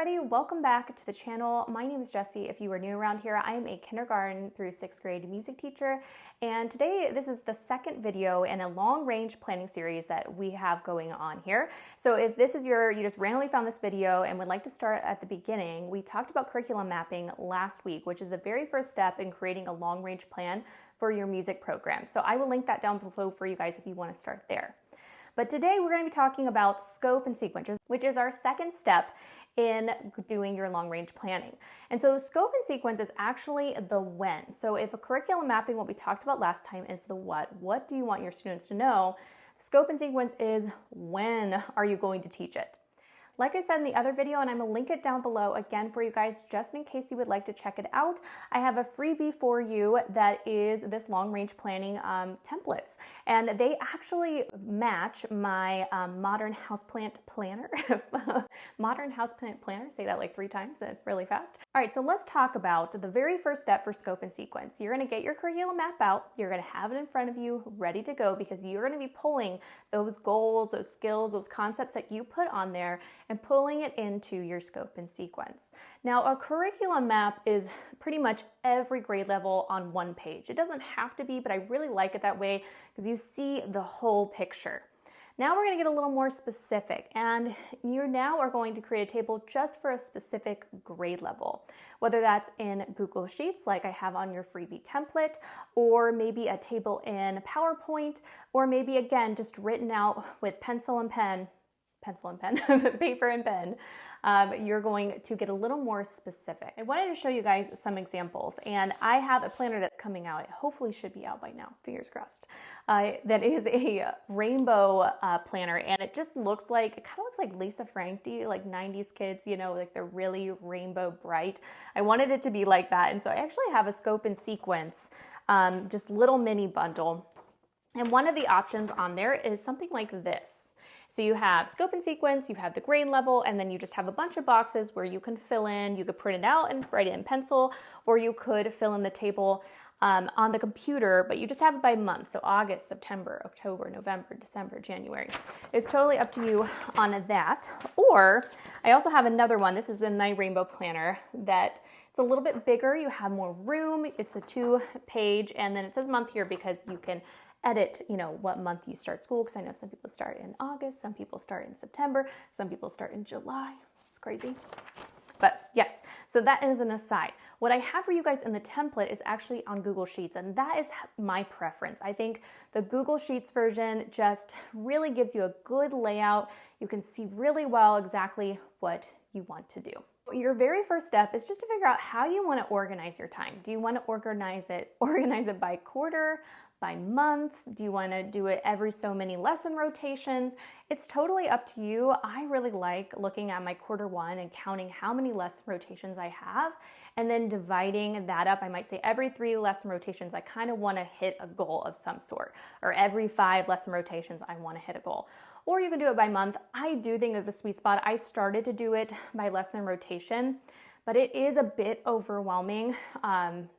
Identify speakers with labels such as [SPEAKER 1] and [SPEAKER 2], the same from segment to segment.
[SPEAKER 1] Everybody, welcome back to the channel. My name is Jessie. If you are new around here, I am a kindergarten through 6th grade music teacher, and today this is the second video in a long-range planning series that we have going on here. So if this is you just randomly found this video and would like to start at the beginning, we talked about curriculum mapping last week, which is the very first step in creating a long-range plan for your music program. So I will link that down below for you guys if you want to start there. But today we're going to be talking about scope and sequence, which is our second step in doing your long-range planning. And so scope and sequence is actually the when. So if a curriculum mapping, what we talked about last time, is the what do you want your students to know? Scope and sequence is when are you going to teach it? Like I said in the other video, and I'm going to link it down below again for you guys, just in case you would like to check it out, I have a freebie for you that is this long-range planning templates. And they actually match my modern houseplant planner. Modern houseplant planner, say that like 3 times really fast. All right, so let's talk about the very first step for scope and sequence. You're going to get your curriculum map out. You're going to have it in front of you, ready to go, because you're going to be pulling those goals, those skills, those concepts that you put on there and pulling it into your scope and sequence. Now, a curriculum map is pretty much every grade level on one page. It doesn't have to be, but I really like it that way because you see the whole picture. Now we're going to get a little more specific, and you now are going to create a table just for a specific grade level, whether that's in Google Sheets like I have on your freebie template, or maybe a table in PowerPoint, or maybe again just written out with pencil and pen, paper and pen. You're going to get a little more specific. I wanted to show you guys some examples, and I have a planner that's coming out. It hopefully should be out by now, fingers crossed. That is a rainbow planner, and it just looks like, it kind of looks like Lisa Frank, like 90s kids, you know, like they're really rainbow bright. I wanted it to be like that, and so I actually have a scope and sequence, just little mini bundle. And one of the options on there is something like this. So you have scope and sequence, you have the grade level, and then you just have a bunch of boxes where you can fill in, you could print it out and write it in pencil, or you could fill in the table on the computer, but you just have it by month. So August, September, October, November, December, January. It's totally up to you on that. Or I also have another one. This is in my rainbow planner that it's a little bit bigger. You have more room. It's a 2-page, and then it says month here because you can edit, you know, what month you start school, because I know some people start in August, some people start in September, some people start in July. It's crazy. But yes, so that is an aside. What I have for you guys in the template is actually on Google Sheets, and that is my preference. I think the Google Sheets version just really gives you a good layout. You can see really well exactly what you want to do. Your very first step is just to figure out how you want to organize your time. Do you want to organize it by quarter, by month? Do you want to do it every so many lesson rotations? It's totally up to you. I really like looking at my quarter 1 and counting how many lesson rotations I have, and then dividing that up. I might say every 3 lesson rotations, I kind of want to hit a goal of some sort, or every 5 lesson rotations, I want to hit a goal. Or you can do it by month. I do think that the sweet spot, I started to do it by lesson rotation, but it is a bit overwhelming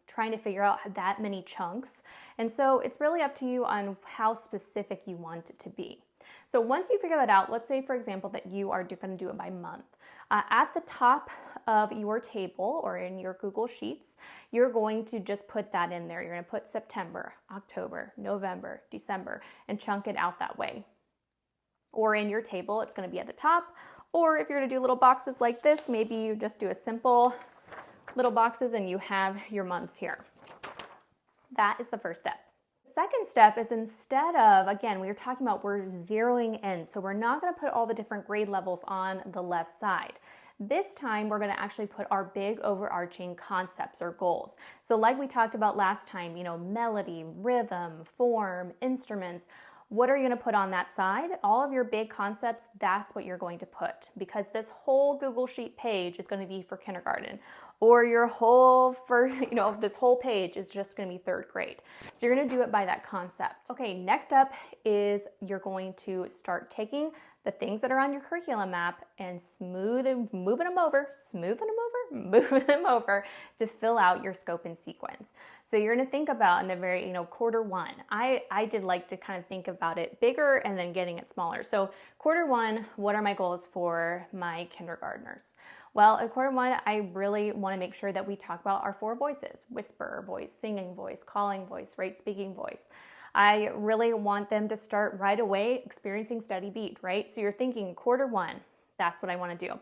[SPEAKER 1] trying to figure out that many chunks. And so it's really up to you on how specific you want it to be. So once you figure that out, let's say, for example, that you are going to do it by month. At the top of your table or in your Google Sheets, you're going to just put that in there. You're going to put September, October, November, December, and chunk it out that way. Or in your table, it's going to be at the top. Or if you're going to do little boxes like this, maybe you just do a simple little boxes and you have your months here. That is the first step. The second step is, instead of, again, we were talking about, we're zeroing in. So we're not going to put all the different grade levels on the left side. This time, we're going to actually put our big overarching concepts or goals. So like we talked about last time, you know, melody, rhythm, form, instruments. What are you going to put on that side? All of your big concepts, that's what you're going to put, because this whole Google Sheet page is going to be for kindergarten, or your whole, this whole page is just going to be 3rd grade. So you're going to do it by that concept. Okay, next up is you're going to start taking the things that are on your curriculum map and moving them over, move them over to fill out your scope and sequence. So you're gonna think about in the very, quarter one. I did like to kind of think about it bigger and then getting it smaller. So quarter one, what are my goals for my kindergartners? Well, in quarter one, I really want to make sure that we talk about our 4 voices: whisper voice, singing voice, calling voice, right, speaking voice. I really want them to start right away experiencing steady beat, right? So you're thinking quarter one, that's what I want to do.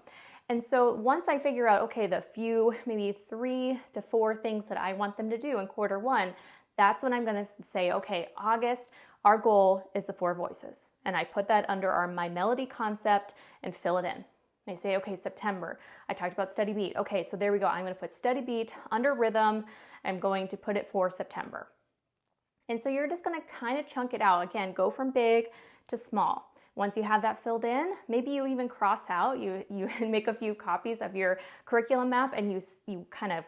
[SPEAKER 1] And so once I figure out, okay, the few, maybe 3 to 4 things that I want them to do in quarter one, that's when I'm going to say, okay, August, our goal is the 4 voices. And I put that under my melody concept and fill it in. I say, okay, September, I talked about steady beat. Okay, so there we go. I'm going to put steady beat under rhythm. I'm going to put it for September. And so you're just going to kind of chunk it out. Again, go from big to small. Once you have that filled in, maybe you even cross out, you make a few copies of your curriculum map and you kind of,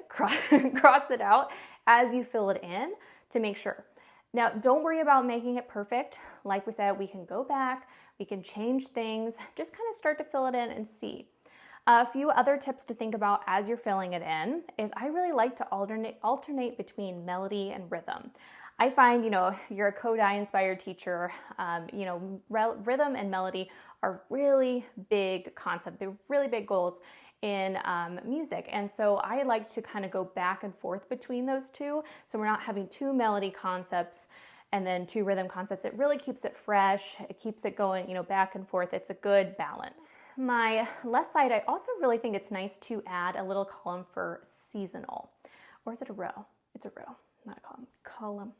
[SPEAKER 1] cross it out as you fill it in to make sure. Now, don't worry about making it perfect. Like we said, we can go back, we can change things, just kind of start to fill it in and see. A few other tips to think about as you're filling it in is I really like to alternate between melody and rhythm. I find, you're a Kodai inspired teacher, rhythm and melody are really big concepts. They're really big goals in music. And so I like to kind of go back and forth between those two. So we're not having 2 melody concepts and then 2 rhythm concepts. It really keeps it fresh. It keeps it going, back and forth. It's a good balance. My left side, I also really think it's nice to add a little column for seasonal. Or is it a row? It's a row, not a column. Column,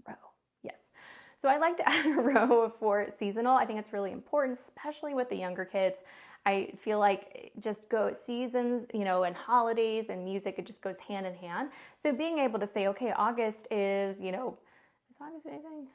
[SPEAKER 1] row, yes. So I like to add a row for seasonal. I think it's really important, especially with the younger kids. I feel like just go seasons, and holidays and music, it just goes hand in hand. So being able to say, okay, August is, is August anything?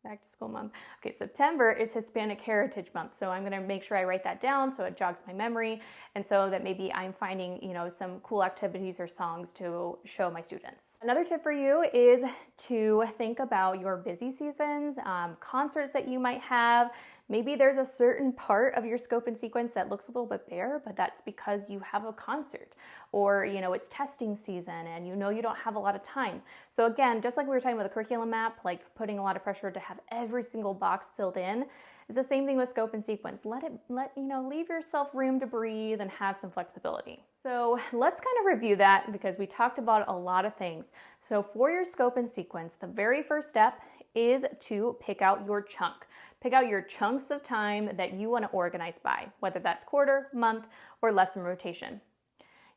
[SPEAKER 1] Back to school month. Okay, September is Hispanic Heritage Month. So I'm gonna make sure I write that down so it jogs my memory and so that maybe I'm finding, some cool activities or songs to show my students. Another tip for you is to think about your busy seasons, concerts that you might have. Maybe there's a certain part of your scope and sequence that looks a little bit bare, but that's because you have a concert or, it's testing season and you don't have a lot of time. So again, just like we were talking about the curriculum map, like putting a lot of pressure to have every single box filled in, is the same thing with scope and sequence. Leave yourself room to breathe and have some flexibility. So let's kind of review that because we talked about a lot of things. So for your scope and sequence, the very first step is to pick out your chunk. Pick out your chunks of time that you want to organize by, whether that's quarter, month, or lesson rotation.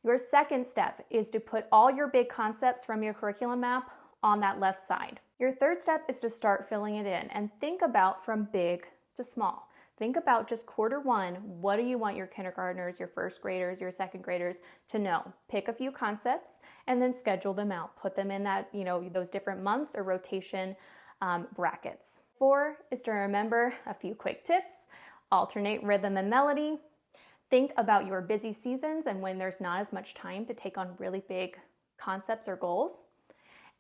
[SPEAKER 1] Your second step is to put all your big concepts from your curriculum map on that left side. Your third step is to start filling it in and think about from big to small. Think about just quarter one, what do you want your kindergartners, your first graders, your second graders to know? Pick a few concepts and then schedule them out. Put them in that, those different months or rotation brackets. 4 is to remember a few quick tips. Alternate rhythm and melody. Think about your busy seasons and when there's not as much time to take on really big concepts or goals.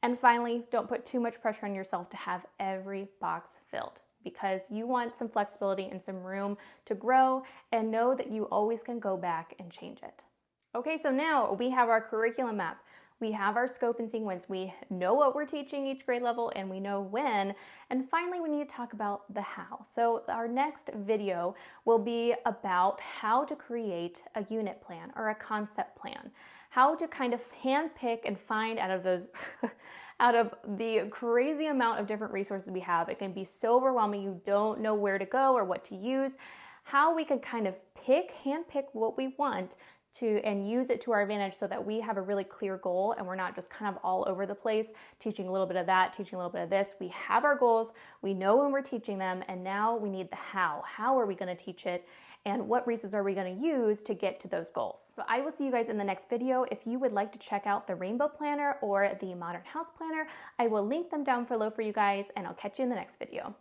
[SPEAKER 1] And finally, don't put too much pressure on yourself to have every box filled because you want some flexibility and some room to grow and know that you always can go back and change it. Okay, so now we have our curriculum map. We have our scope and sequence. We know what we're teaching each grade level and we know when. And finally, we need to talk about the how. So our next video will be about how to create a unit plan or a concept plan. How to kind of handpick and find out of those, out of the crazy amount of different resources we have. It can be so overwhelming, you don't know where to go or what to use. How we can kind of handpick what we want and use it to our advantage so that we have a really clear goal and we're not just kind of all over the place, teaching a little bit of that, teaching a little bit of this. We have our goals, we know when we're teaching them, and now we need the how. How are we going to teach it? And what resources are we going to use to get to those goals? So I will see you guys in the next video. If you would like to check out the Rainbow Planner or the Modern House Planner, I will link them down below for you guys, and I'll catch you in the next video.